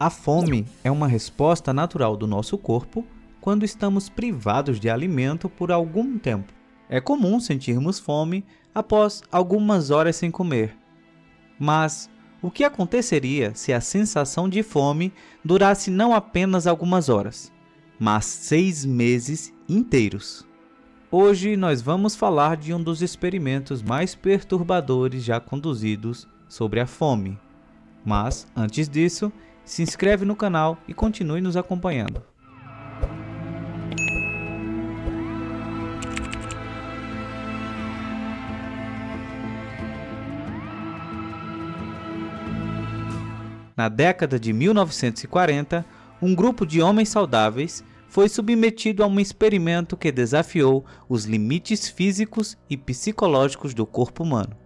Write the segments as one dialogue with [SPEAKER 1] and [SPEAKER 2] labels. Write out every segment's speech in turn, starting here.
[SPEAKER 1] A fome é uma resposta natural do nosso corpo quando estamos privados de alimento por algum tempo. É comum sentirmos fome após algumas horas sem comer. Mas o que aconteceria se a sensação de fome durasse não apenas algumas horas, mas 6 meses inteiros? Hoje nós vamos falar de um dos experimentos mais perturbadores já conduzidos sobre a fome. Mas, antes disso, se inscreve no canal e continue nos acompanhando. Na década de 1940, um grupo de homens saudáveis foi submetido a um experimento que desafiou os limites físicos e psicológicos do corpo humano.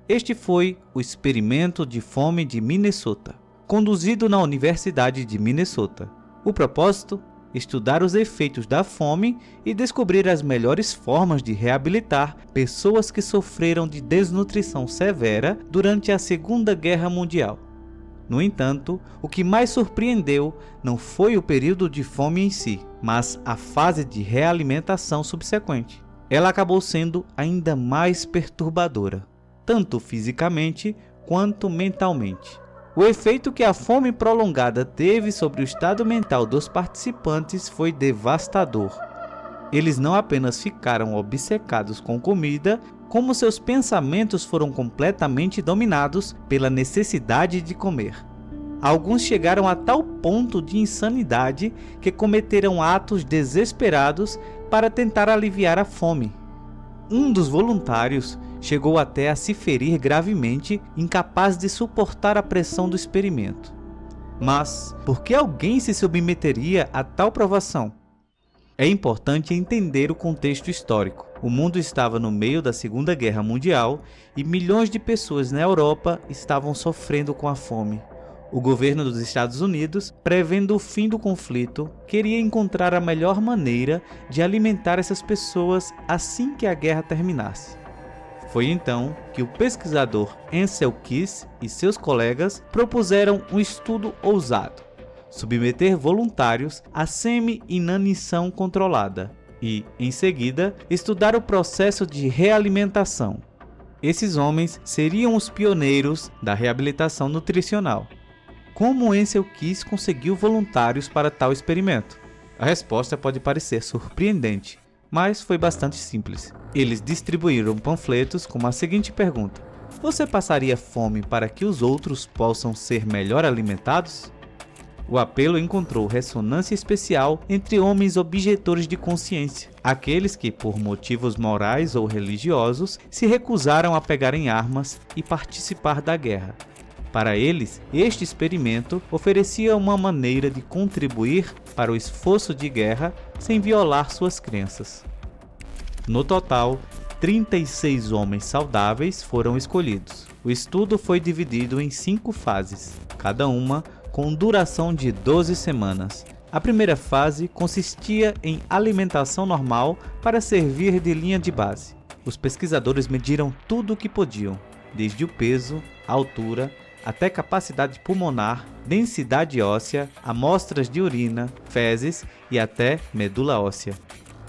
[SPEAKER 1] Este foi o Experimento de Fome de Minnesota, conduzido na Universidade de Minnesota. O propósito? Estudar os efeitos da fome e descobrir as melhores formas de reabilitar pessoas que sofreram de desnutrição severa durante a Segunda Guerra Mundial. No entanto, o que mais surpreendeu não foi o período de fome em si, mas a fase de realimentação subsequente. Ela acabou sendo ainda mais perturbadora, tanto fisicamente quanto mentalmente. O efeito que a fome prolongada teve sobre o estado mental dos participantes foi devastador. Eles não apenas ficaram obcecados com comida, como seus pensamentos foram completamente dominados pela necessidade de comer. Alguns chegaram a tal ponto de insanidade que cometeram atos desesperados para tentar aliviar a fome. Um dos voluntários chegou até a se ferir gravemente, incapaz de suportar a pressão do experimento. Mas por que alguém se submeteria a tal provação? É importante entender o contexto histórico. O mundo estava no meio da Segunda Guerra Mundial e milhões de pessoas na Europa estavam sofrendo com a fome. O governo dos Estados Unidos, prevendo o fim do conflito, queria encontrar a melhor maneira de alimentar essas pessoas assim que a guerra terminasse. Foi então que o pesquisador Ancel Keys e seus colegas propuseram um estudo ousado: submeter voluntários à semi-inanição controlada e, em seguida, estudar o processo de realimentação. Esses homens seriam os pioneiros da reabilitação nutricional. Como Ancel Keys conseguiu voluntários para tal experimento? A resposta pode parecer surpreendente, mas foi bastante simples. Eles distribuíram panfletos com a seguinte pergunta: você passaria fome para que os outros possam ser melhor alimentados? O apelo encontrou ressonância especial entre homens objetores de consciência, aqueles que, por motivos morais ou religiosos, se recusaram a pegar em armas e participar da guerra. Para eles, este experimento oferecia uma maneira de contribuir para o esforço de guerra sem violar suas crenças. No total, 36 homens saudáveis foram escolhidos. O estudo foi dividido em 5 fases, cada uma com duração de 12 semanas. A primeira fase consistia em alimentação normal para servir de linha de base. Os pesquisadores mediram tudo o que podiam, desde o peso, a altura, até capacidade pulmonar, densidade óssea, amostras de urina, fezes e até medula óssea.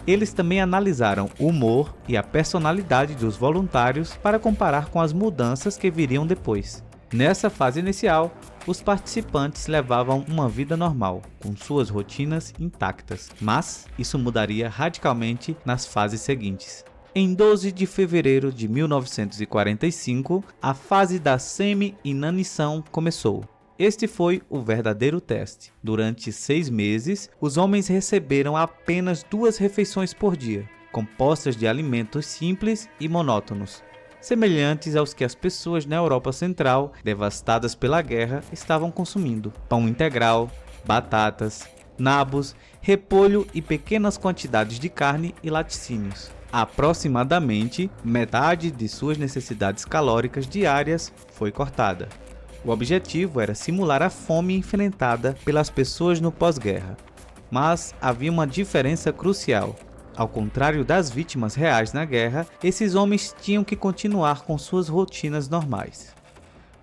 [SPEAKER 1] Eles também analisaram o humor e a personalidade dos voluntários para comparar com as mudanças que viriam depois. Nessa fase inicial, os participantes levavam uma vida normal, com suas rotinas intactas, mas isso mudaria radicalmente nas fases seguintes. Em 12 de fevereiro de 1945, a fase da semi-inanição começou. Este foi o verdadeiro teste. Durante 6 meses, os homens receberam apenas 2 refeições por dia, compostas de alimentos simples e monótonos, semelhantes aos que as pessoas na Europa Central, devastadas pela guerra, estavam consumindo: pão integral, batatas, nabos, repolho e pequenas quantidades de carne e laticínios. Aproximadamente metade de suas necessidades calóricas diárias foi cortada. O objetivo era simular a fome enfrentada pelas pessoas no pós-guerra. Mas havia uma diferença crucial. Ao contrário das vítimas reais na guerra, esses homens tinham que continuar com suas rotinas normais.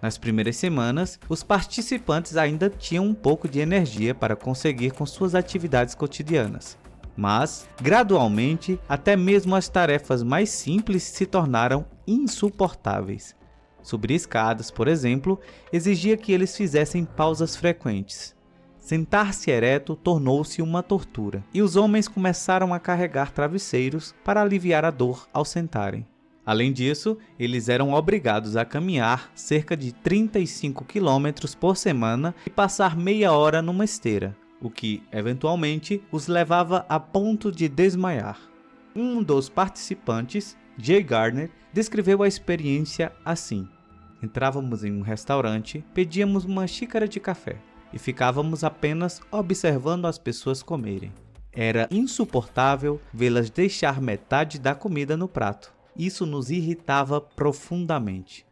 [SPEAKER 1] Nas primeiras semanas, os participantes ainda tinham um pouco de energia para conseguir com suas atividades cotidianas. Mas, gradualmente, até mesmo as tarefas mais simples se tornaram insuportáveis. Subir escadas, por exemplo, exigia que eles fizessem pausas frequentes. Sentar-se ereto tornou-se uma tortura, e os homens começaram a carregar travesseiros para aliviar a dor ao sentarem. Além disso, eles eram obrigados a caminhar cerca de 35 km por semana e passar meia hora numa esteira, o que, eventualmente, os levava a ponto de desmaiar. Um dos participantes, Jay Gardner, descreveu a experiência assim: entrávamos em um restaurante, pedíamos uma xícara de café e ficávamos apenas observando as pessoas comerem. Era insuportável vê-las deixar metade da comida no prato. Isso nos irritava profundamente.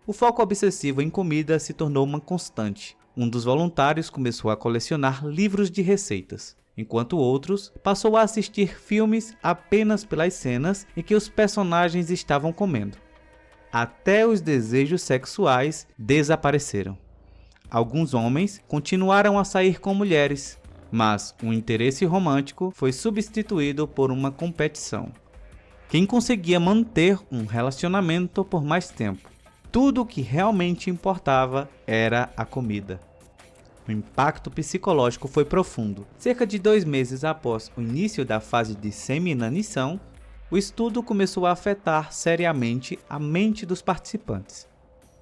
[SPEAKER 1] O foco obsessivo em comida se tornou uma constante. Um dos voluntários começou a colecionar livros de receitas, enquanto outros passou a assistir filmes apenas pelas cenas em que os personagens estavam comendo. Até os desejos sexuais desapareceram. Alguns homens continuaram a sair com mulheres, mas o interesse romântico foi substituído por uma competição. Quem conseguia manter um relacionamento por mais tempo? Tudo o que realmente importava era a comida. O impacto psicológico foi profundo. Cerca de 2 meses após o início da fase de semi-inanição, o estudo começou a afetar seriamente a mente dos participantes.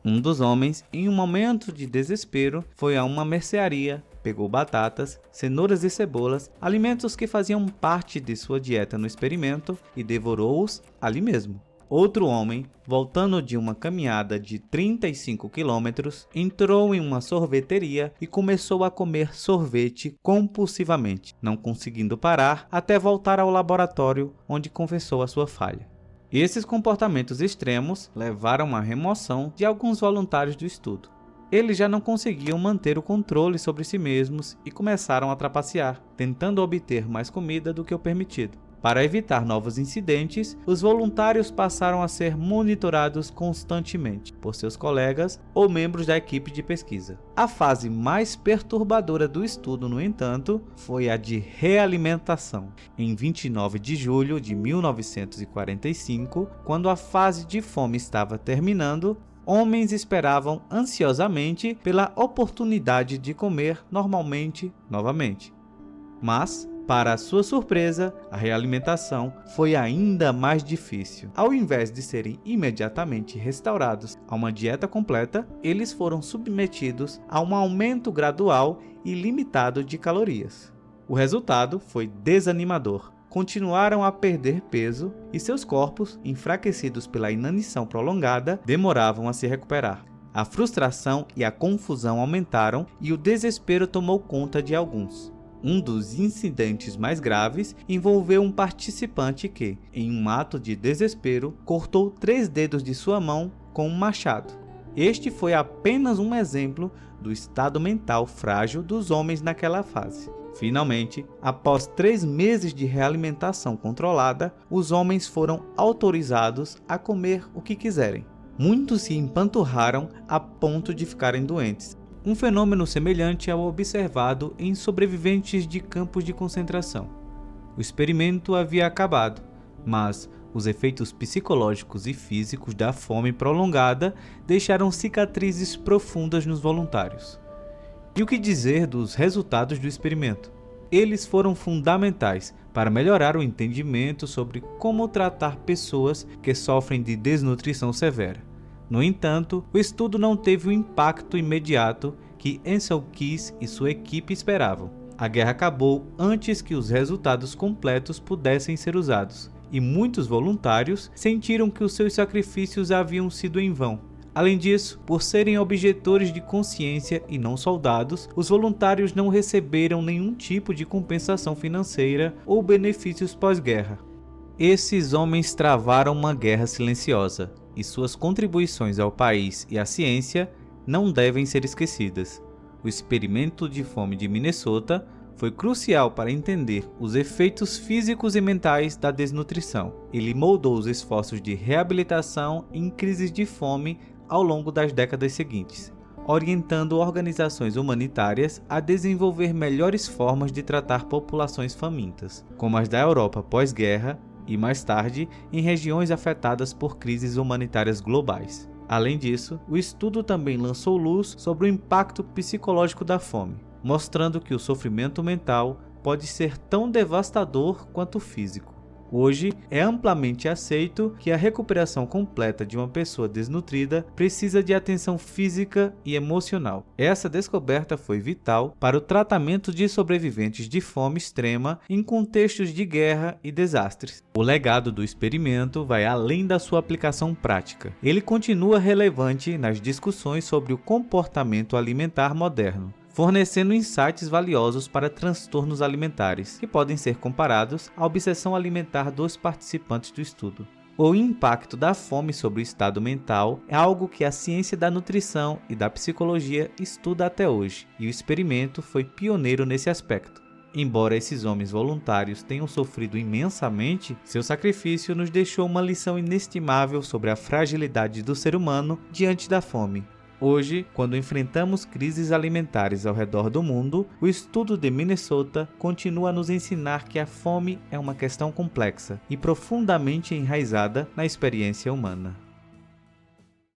[SPEAKER 1] Um dos homens, em um momento de desespero, foi a uma mercearia, pegou batatas, cenouras e cebolas, alimentos que faziam parte de sua dieta no experimento, e devorou-os ali mesmo. Outro homem, voltando de uma caminhada de 35 quilômetros, entrou em uma sorveteria e começou a comer sorvete compulsivamente, não conseguindo parar até voltar ao laboratório, onde confessou a sua falha. Esses comportamentos extremos levaram à remoção de alguns voluntários do estudo. Eles já não conseguiam manter o controle sobre si mesmos e começaram a trapacear, tentando obter mais comida do que o permitido. Para evitar novos incidentes, os voluntários passaram a ser monitorados constantemente por seus colegas ou membros da equipe de pesquisa. A fase mais perturbadora do estudo, no entanto, foi a de realimentação. Em 29 de julho de 1945, quando a fase de fome estava terminando, homens esperavam ansiosamente pela oportunidade de comer normalmente novamente. Mas, para sua surpresa, a realimentação foi ainda mais difícil. Ao invés de serem imediatamente restaurados a uma dieta completa, eles foram submetidos a um aumento gradual e limitado de calorias. O resultado foi desanimador. Continuaram a perder peso e seus corpos, enfraquecidos pela inanição prolongada, demoravam a se recuperar. A frustração e a confusão aumentaram e o desespero tomou conta de alguns. Um dos incidentes mais graves envolveu um participante que, em um ato de desespero, cortou 3 dedos de sua mão com um machado. Este foi apenas um exemplo do estado mental frágil dos homens naquela fase. Finalmente, após 3 meses de realimentação controlada, os homens foram autorizados a comer o que quiserem. Muitos se empanturraram a ponto de ficarem doentes. Um fenômeno semelhante ao observado em sobreviventes de campos de concentração. O experimento havia acabado, mas os efeitos psicológicos e físicos da fome prolongada deixaram cicatrizes profundas nos voluntários. E o que dizer dos resultados do experimento? Eles foram fundamentais para melhorar o entendimento sobre como tratar pessoas que sofrem de desnutrição severa. No entanto, o estudo não teve o impacto imediato que Ancel Keys e sua equipe esperavam. A guerra acabou antes que os resultados completos pudessem ser usados, e muitos voluntários sentiram que os seus sacrifícios haviam sido em vão. Além disso, por serem objetores de consciência e não soldados, os voluntários não receberam nenhum tipo de compensação financeira ou benefícios pós-guerra. Esses homens travaram uma guerra silenciosa, e suas contribuições ao país e à ciência não devem ser esquecidas. O experimento de fome de Minnesota foi crucial para entender os efeitos físicos e mentais da desnutrição. Ele moldou os esforços de reabilitação em crises de fome ao longo das décadas seguintes, orientando organizações humanitárias a desenvolver melhores formas de tratar populações famintas, como as da Europa pós-guerra e, mais tarde, em regiões afetadas por crises humanitárias globais. Além disso, o estudo também lançou luz sobre o impacto psicológico da fome, mostrando que o sofrimento mental pode ser tão devastador quanto o físico. Hoje, é amplamente aceito que a recuperação completa de uma pessoa desnutrida precisa de atenção física e emocional. Essa descoberta foi vital para o tratamento de sobreviventes de fome extrema em contextos de guerra e desastres. O legado do experimento vai além da sua aplicação prática. Ele continua relevante nas discussões sobre o comportamento alimentar moderno, fornecendo insights valiosos para transtornos alimentares, que podem ser comparados à obsessão alimentar dos participantes do estudo. O impacto da fome sobre o estado mental é algo que a ciência da nutrição e da psicologia estuda até hoje, e o experimento foi pioneiro nesse aspecto. Embora esses homens voluntários tenham sofrido imensamente, seu sacrifício nos deixou uma lição inestimável sobre a fragilidade do ser humano diante da fome. Hoje, quando enfrentamos crises alimentares ao redor do mundo, o estudo de Minnesota continua a nos ensinar que a fome é uma questão complexa e profundamente enraizada na experiência humana.